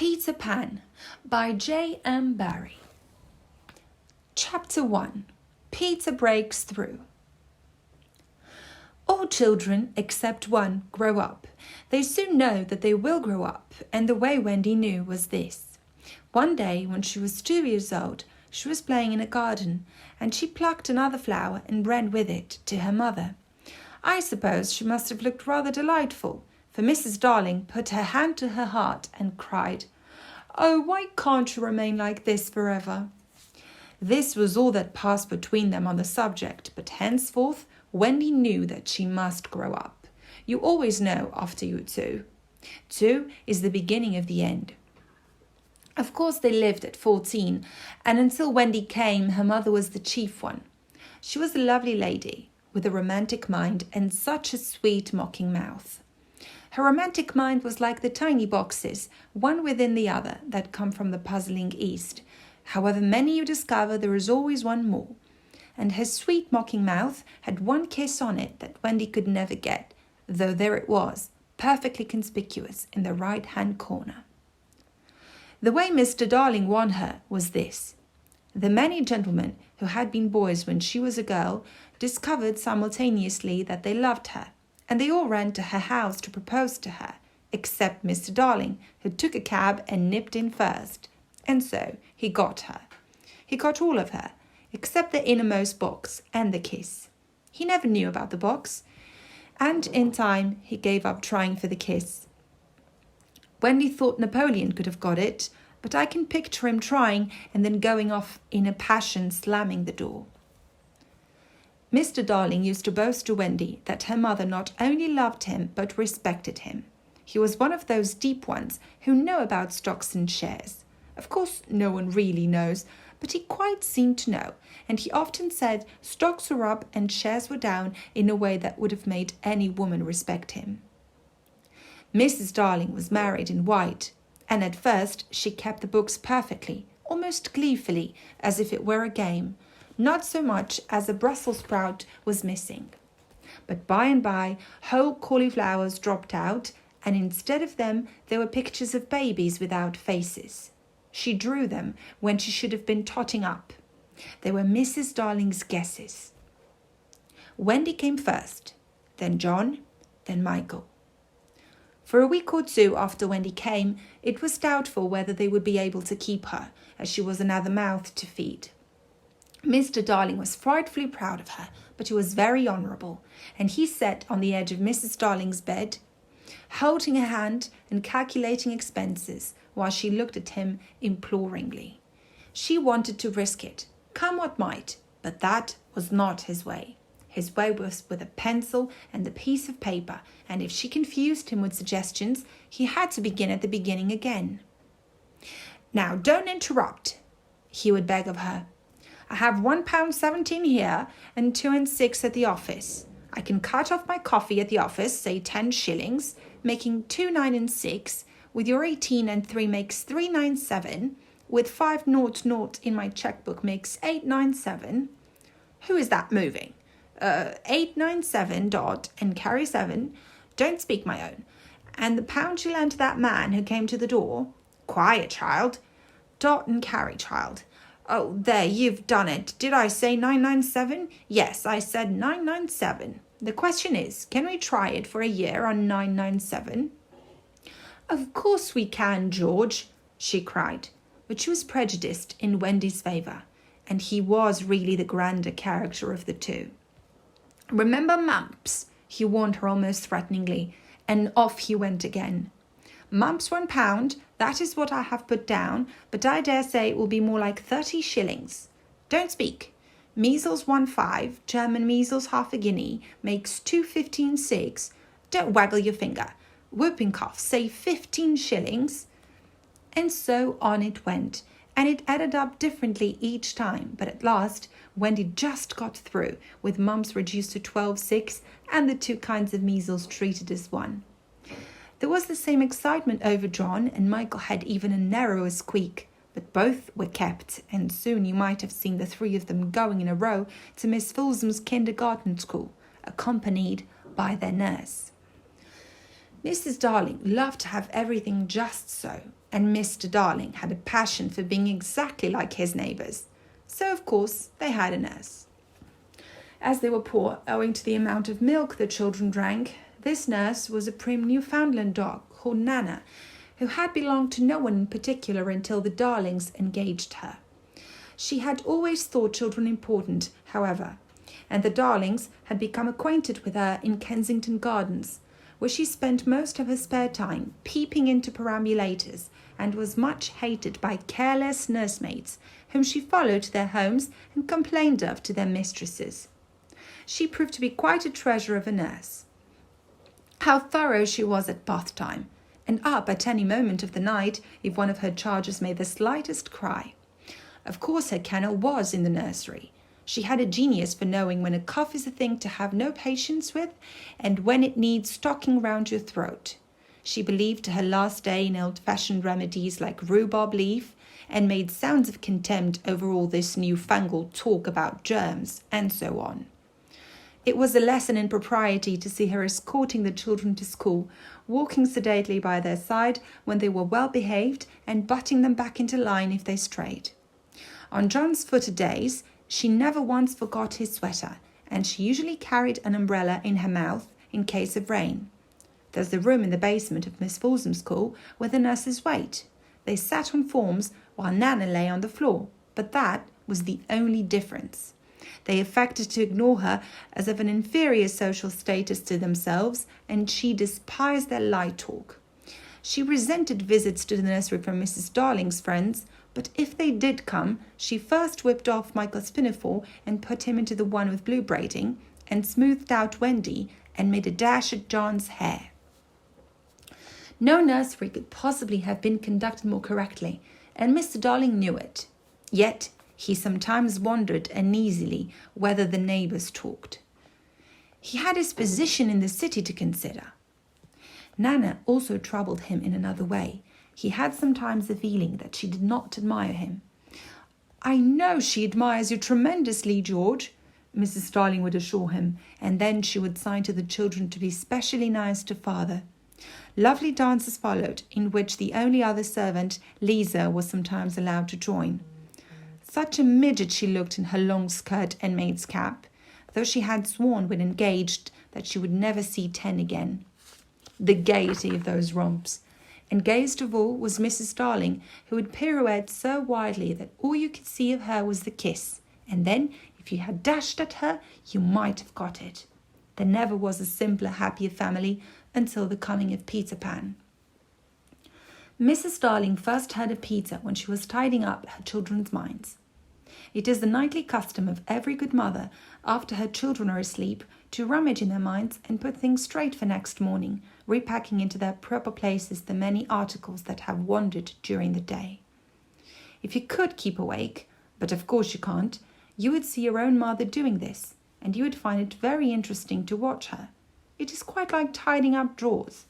Peter Pan by J.M.Barrie. Chapter 1. Peter Breaks Through. All children, except one, grow up. They soon know that they will grow up, and the way Wendy knew was this. One day, when she was 2 years old, she was playing in a garden, and she plucked another flower and ran with it to her mother. I suppose she must have looked rather delightful, for Mrs. Darling put her hand to her heart and cried, "Oh, why can't you remain like this forever?" This was all that passed between them on the subject, but henceforth Wendy knew that she must grow up. You always know after you're 2. 2 is the beginning of the end. Of course, they lived at 14, and until Wendy came, her mother was the chief one. She was a lovely lady, with a romantic mind and such a sweet mocking mouth. Her romantic mind was like the tiny boxes, one within the other, that come from the puzzling East. However many you discover, there is always one more. And her sweet mocking mouth had one kiss on it that Wendy could never get, though there it was, perfectly conspicuous in the right-hand corner. The way Mr. Darling won her was this. The many gentlemen who had been boys when she was a girl discovered simultaneously that they loved her, and they all ran to her house to propose to her, except Mr. Darling, who took a cab and nipped in first. And so he got her. He got all of her, except the innermost box and the kiss. He never knew about the box, and in time he gave up trying for the kiss. Wendy thought Napoleon could have got it, but I can picture him trying and then going off in a passion, slamming the door. Mr. Darling used to boast to Wendy that her mother not only loved him but respected him. He was one of those deep ones who know about stocks and shares. Of course, no one really knows, but he quite seemed to know, and he often said stocks were up and shares were down in a way that would have made any woman respect him. Mrs. Darling was married in white, and at first she kept the books perfectly, almost gleefully, as if it were a game. Not so much as a Brussels sprout was missing. But by and by, whole cauliflowers dropped out, and instead of them, there were pictures of babies without faces. She drew them when she should have been totting up. They were Mrs. Darling's guesses. Wendy came first, then John, then Michael. For a week or 2 after Wendy came, it was doubtful whether they would be able to keep her, as she was another mouth to feed. Mr. Darling was frightfully proud of her, but he was very honourable, and he sat on the edge of Mrs. Darling's bed, holding her hand and calculating expenses, while she looked at him imploringly. She wanted to risk it, come what might, but that was not his way. His way was with a pencil and a piece of paper, and if she confused him with suggestions, he had to begin at the beginning again. "Now, don't interrupt," he would beg of her. "I have £1.17 here and 2 6 at the office. I can cut off my coffee at the office, say 10 shillings, making 2 9 6, with your 18 and 3 makes 397, with 500 in my checkbook makes 897. Who is that moving? 897 dot and carry 7. Don't speak my own. And the pound you lent to that man who came to the door. Quiet, child. Dot and carry, child. Oh, there, you've done it. Did I say 997? Yes, I said 997. The question is, can we try it for a year on 997? Of course we can, George, she cried. But she was prejudiced in Wendy's favour, and he was really the grander character of the two. Remember Mumps, he warned her almost threateningly, and off he went again. Mumps £1, that is what I have put down, but I dare say it will be more like 30 shillings. Don't speak. Measles 1.5, German measles half a guinea, makes 2 6. Don't waggle your finger. Whooping cough, say 15 shillings. And so on it went, and it added up differently each time, but at last Wendy just got through, with mumps reduced to 12 6 and the 2 kinds of measles treated as one. There was the same excitement over John, and Michael had even a narrower squeak, but both were kept, and soon you might have seen the 3 of them going in a row to Miss Fulsom's kindergarten school, accompanied by their nurse. Mrs. Darling loved to have everything just so. and Mr. Darling had a passion for being exactly like his neighbours. So, of course, they had a nurse. As they were poor, owing to the amount of milk the children drank, this nurse was a prim Newfoundland dog called Nana, who had belonged to no one in particular until the Darlings engaged her. She had always thought children important, however, and the Darlings had become acquainted with her in Kensington Gardens, where she spent most of her spare time peeping into perambulators and was much hated by careless nursemaids whom she followed to their homes and complained of to their mistresses. She proved to be quite a treasure of a nurse. How thorough she was at bath time, and up at any moment of the night if one of her charges made the slightest cry. Of course her kennel was in the nursery. She had a genius for knowing when a cough is a thing to have no patience with and when it needs stocking round your throat. She believed to her last day in old-fashioned remedies like rhubarb leaf and made sounds of contempt over all this newfangled talk about germs and so on. It was a lesson in propriety to see her escorting the children to school, walking sedately by their side when they were well behaved and butting them back into line if they strayed. On John's footed days, she never once forgot his sweater, and she usually carried an umbrella in her mouth in case of rain. There's a room in the basement of Miss Folsom's school where the nurses wait. They sat on forms while Nana lay on the floor, but that was the only difference. They affected to ignore her as of an inferior social status to themselves, and she despised their light talk. She resented visits to the nursery from Mrs. Darling's friends, but if they did come, she first whipped off Michael's pinafore and put him into the one with blue braiding, and smoothed out Wendy and made a dash at John's hair. No nursery could possibly have been conducted more correctly, and Mr. Darling knew it. Yet he sometimes wondered uneasily whether the neighbours talked. He had his position in the city to consider. Nana also troubled him in another way. He had sometimes the feeling that she did not admire him. "I know she admires you tremendously, George," Mrs. Darling would assure him, and then she would sign to the children to be specially nice to father. Lovely dances followed, in which the only other servant, Lisa, was sometimes allowed to join. Such a midget she looked in her long skirt and maid's cap, though she had sworn when engaged that she would never see 10 again. The gaiety of those romps! And gayest of all was Mrs. Darling, who would pirouette so wildly that all you could see of her was the kiss, and then, if you had dashed at her, you might have got it. There never was a simpler, happier family until the coming of Peter Pan. Mrs. Darling first heard of Peter when she was tidying up her children's minds. It is the nightly custom of every good mother, after her children are asleep, to rummage in their minds and put things straight for next morning, repacking into their proper places the many articles that have wandered during the day. If you could keep awake, but of course you can't, you would see your own mother doing this, and you would find it very interesting to watch her. It is quite like tidying up drawers.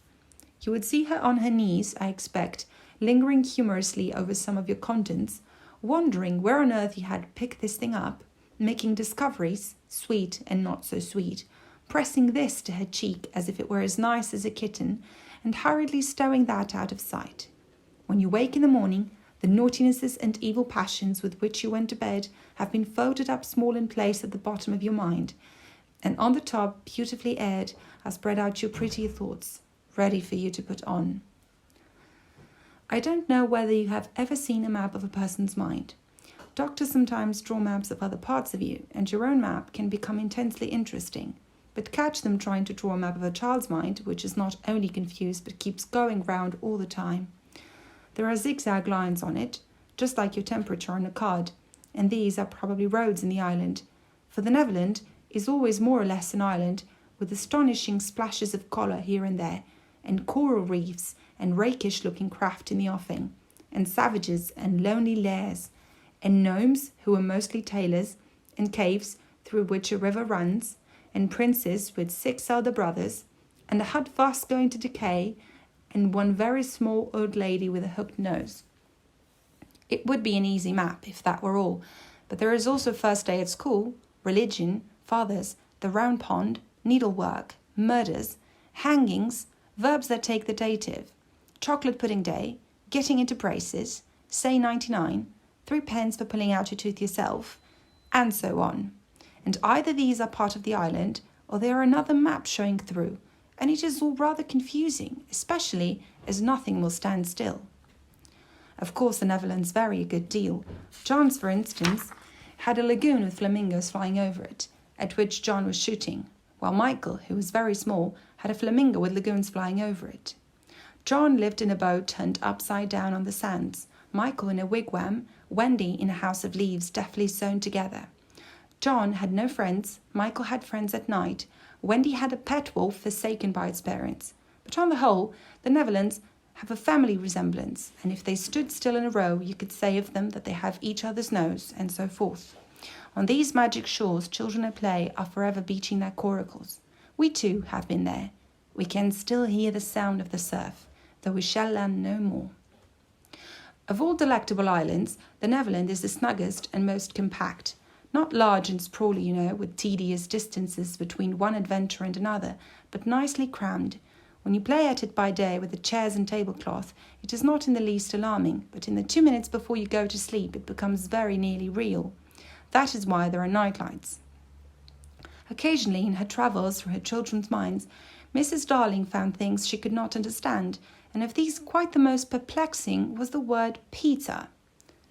You would see her on her knees, I expect, lingering humorously over some of your contents, wondering where on earth you had picked this thing up, making discoveries, sweet and not so sweet, pressing this to her cheek as if it were as nice as a kitten, and hurriedly stowing that out of sight. When you wake in the morning, the naughtinesses and evil passions with which you went to bed have been folded up small in place at the bottom of your mind, and on the top, beautifully aired, are spread out your pretty thoughts, ready for you to put on. I don't know whether you have ever seen a map of a person's mind. Doctors sometimes draw maps of other parts of you, and your own map can become intensely interesting. But catch them trying to draw a map of a child's mind, which is not only confused but keeps going round all the time. There are zigzag lines on it, just like your temperature on a card, and these are probably roads in the island, for the Neverland is always more or less an island, with astonishing splashes of colour here and there, and coral reefs and rakish-looking craft in the offing, and savages and lonely lairs, and gnomes who are mostly tailors, and caves through which a river runs, and princes with 6 elder brothers, and a hut fast going to decay, and one very small old lady with a hooked nose. It would be an easy map if that were all, but there is also first day at school, religion, fathers, the round pond, needlework, murders, hangings, verbs that take the dative, chocolate pudding day, getting into braces, say 99, 3 pence for pulling out your tooth yourself, and so on. And either these are part of the island, or they are another map showing through, and it is all rather confusing, especially as nothing will stand still. Of course, the Netherlands vary a good deal. John's, for instance, had a lagoon with flamingos flying over it, at which John was shooting, while Michael, who was very small, had a flamingo with lagoons flying over it. John lived in a boat turned upside down on the sands, Michael in a wigwam, Wendy in a house of leaves deftly sewn together. John had no friends, Michael had friends at night, Wendy had a pet wolf forsaken by its parents. But on the whole, the Netherlands have a family resemblance, and if they stood still in a row, you could say of them that they have each other's nose, and so forth. On these magic shores, children at play are forever beaching their coracles. We too have been there. We can still hear the sound of the surf, though we shall land no more. Of all delectable islands, the Netherlands is the snuggest and most compact. Not large and sprawly, with tedious distances between one adventure and another, but nicely crammed. When you play at it by day with the chairs and tablecloth, it is not in the least alarming, but in the 2 minutes before you go to sleep, it becomes very nearly real. That is why there are night lights. Occasionally, in her travels through her children's minds, Mrs. Darling found things she could not understand, and of these quite the most perplexing was the word Peter.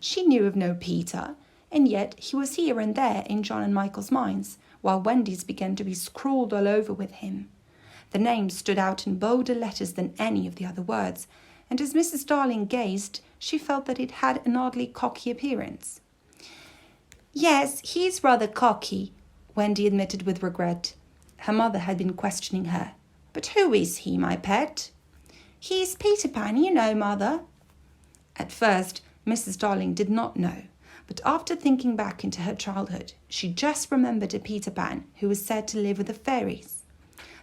She knew of no Peter, and yet he was here and there in John and Michael's minds, while Wendy's began to be scrawled all over with him. The name stood out in bolder letters than any of the other words, and as Mrs. Darling gazed, she felt that it had an oddly cocky appearance. "Yes, he's rather cocky," Wendy admitted with regret. Her mother had been questioning her. "But who is he, my pet?" "He's Peter Pan, Mother." At first, Mrs. Darling did not know, but after thinking back into her childhood, she just remembered a Peter Pan who was said to live with the fairies.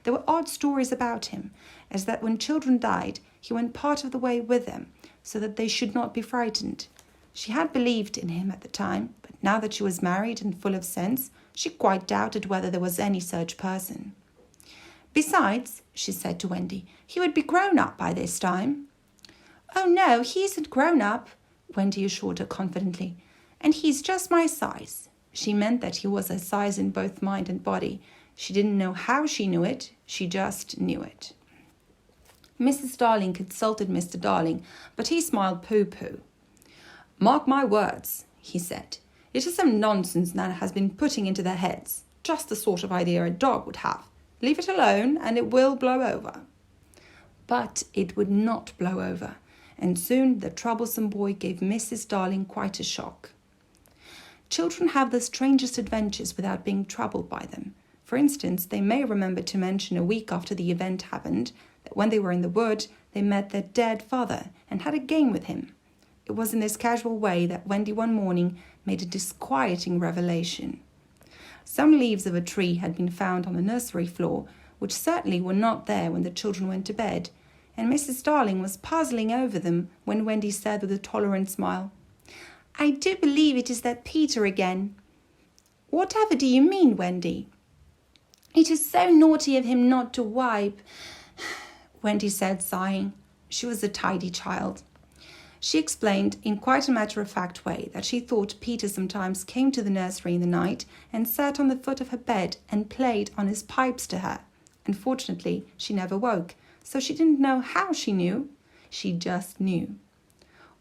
There were odd stories about him, as that when children died, he went part of the way with them, so that they should not be frightened. She had believed in him at the time, but now that she was married and full of sense, she quite doubted whether there was any such person. "Besides," she said to Wendy, "he would be grown up by this time." "Oh no, he isn't grown up," Wendy assured her confidently, "and he's just my size." She meant that he was her size in both mind and body. She didn't know how she knew it, she just knew it. Mrs. Darling consulted Mr. Darling, but he smiled pooh-pooh. "Mark my words," he said. "It is some nonsense Nana has been putting into their heads. Just the sort of idea a dog would have. Leave it alone and it will blow over." But it would not blow over, and soon the troublesome boy gave Mrs. Darling quite a shock. Children have the strangest adventures without being troubled by them. For instance, they may remember to mention a week after the event happened that when they were in the wood, they met their dead father and had a game with him. It was in this casual way that Wendy one morning made a disquieting revelation. Some leaves of a tree had been found on the nursery floor, which certainly were not there when the children went to bed, and Mrs. Darling was puzzling over them when Wendy said with a tolerant smile, "I do believe it is that Peter again." "Whatever do you mean, Wendy?" "It is so naughty of him not to wipe," Wendy said, sighing. She was a tidy child. She explained in quite a matter-of-fact way that she thought Peter sometimes came to the nursery in the night and sat on the foot of her bed and played on his pipes to her. Unfortunately, she never woke, so she didn't know how she knew. She just knew.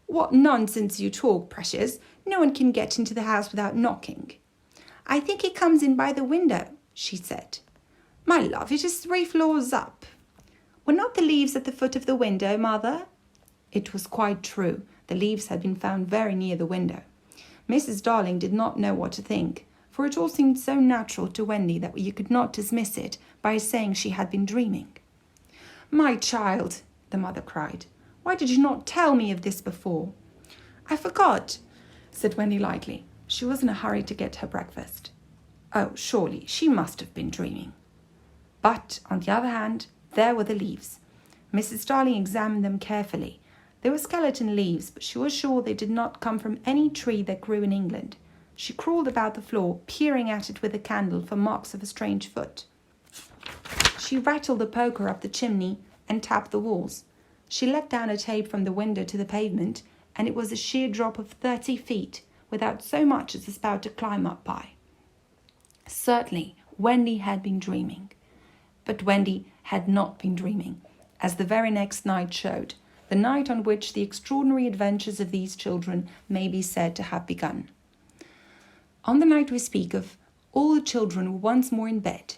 "What nonsense you talk, Precious. No one can get into the house without knocking." "I think he comes in by the window," she said. "My love, it is 3 floors up." "Were not the leaves at the foot of the window, Mother?" It was quite true. The leaves had been found very near the window. Mrs. Darling did not know what to think, for it all seemed so natural to Wendy that you could not dismiss it by saying she had been dreaming. "My child," the mother cried, "why did you not tell me of this before?" "I forgot," said Wendy lightly. She was in a hurry to get her breakfast. Oh, surely she must have been dreaming. But, on the other hand, there were the leaves. Mrs. Darling examined them carefully. They were skeleton leaves, but she was sure they did not come from any tree that grew in England. She crawled about the floor, peering at it with a candle for marks of a strange foot. She rattled the poker up the chimney and tapped the walls. She let down a tape from the window to the pavement, and it was a sheer drop of 30 feet, without so much as a spout to climb up by. Certainly, Wendy had been dreaming. But Wendy had not been dreaming, as the very next night showed, the night on which the extraordinary adventures of these children may be said to have begun. On the night we speak of, all the children were once more in bed.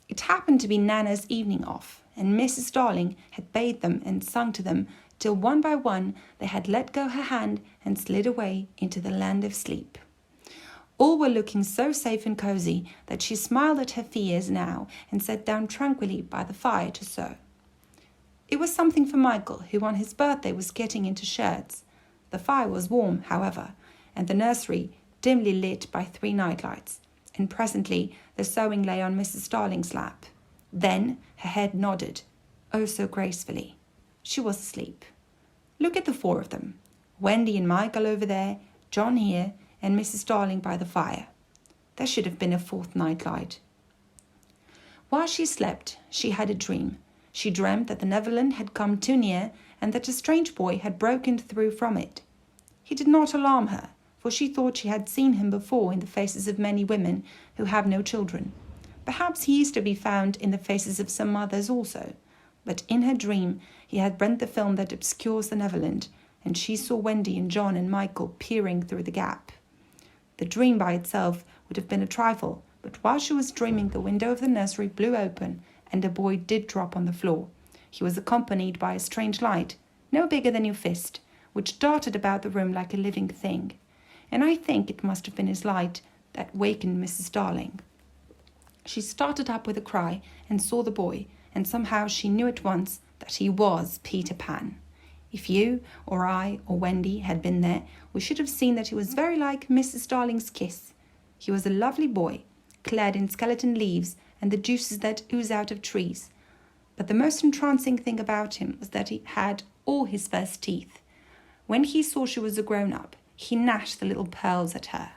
It happened to be Nana's evening off, and Mrs. Darling had bathed them and sung to them till one by one they had let go her hand and slid away into the land of sleep. All were looking so safe and cosy that she smiled at her fears now and sat down tranquilly by the fire to sew. It was something for Michael, who on his birthday was getting into shirts. The fire was warm, however, and the nursery dimly lit by 3 night lights, and presently the sewing lay on Mrs. Darling's lap. Then her head nodded, oh so gracefully. She was asleep. Look at the 4 of them, Wendy and Michael over there, John here, and Mrs. Darling by the fire. There should have been a 4th night light. While she slept, she had a dream. She dreamt that the Neverland had come too near, and that a strange boy had broken through from it. He did not alarm her, for she thought she had seen him before in the faces of many women who have no children. Perhaps he is to be found in the faces of some mothers also. But in her dream he had rent the film that obscures the Neverland, and she saw Wendy and John and Michael peering through the gap. The dream by itself would have been a trifle, but while she was dreaming the window of the nursery blew open, and a boy did drop on the floor. He was accompanied by a strange light, no bigger than your fist, which darted about the room like a living thing. And I think it must have been his light that wakened Mrs. Darling. She started up with a cry and saw the boy, and somehow she knew at once that he was Peter Pan. If you or I or Wendy had been there, we should have seen that he was very like Mrs. Darling's kiss. He was a lovely boy, clad in skeleton leaves and the juices that ooze out of trees. But the most entrancing thing about him was that he had all his first teeth. When he saw she was a grown-up, he gnashed the little pearls at her.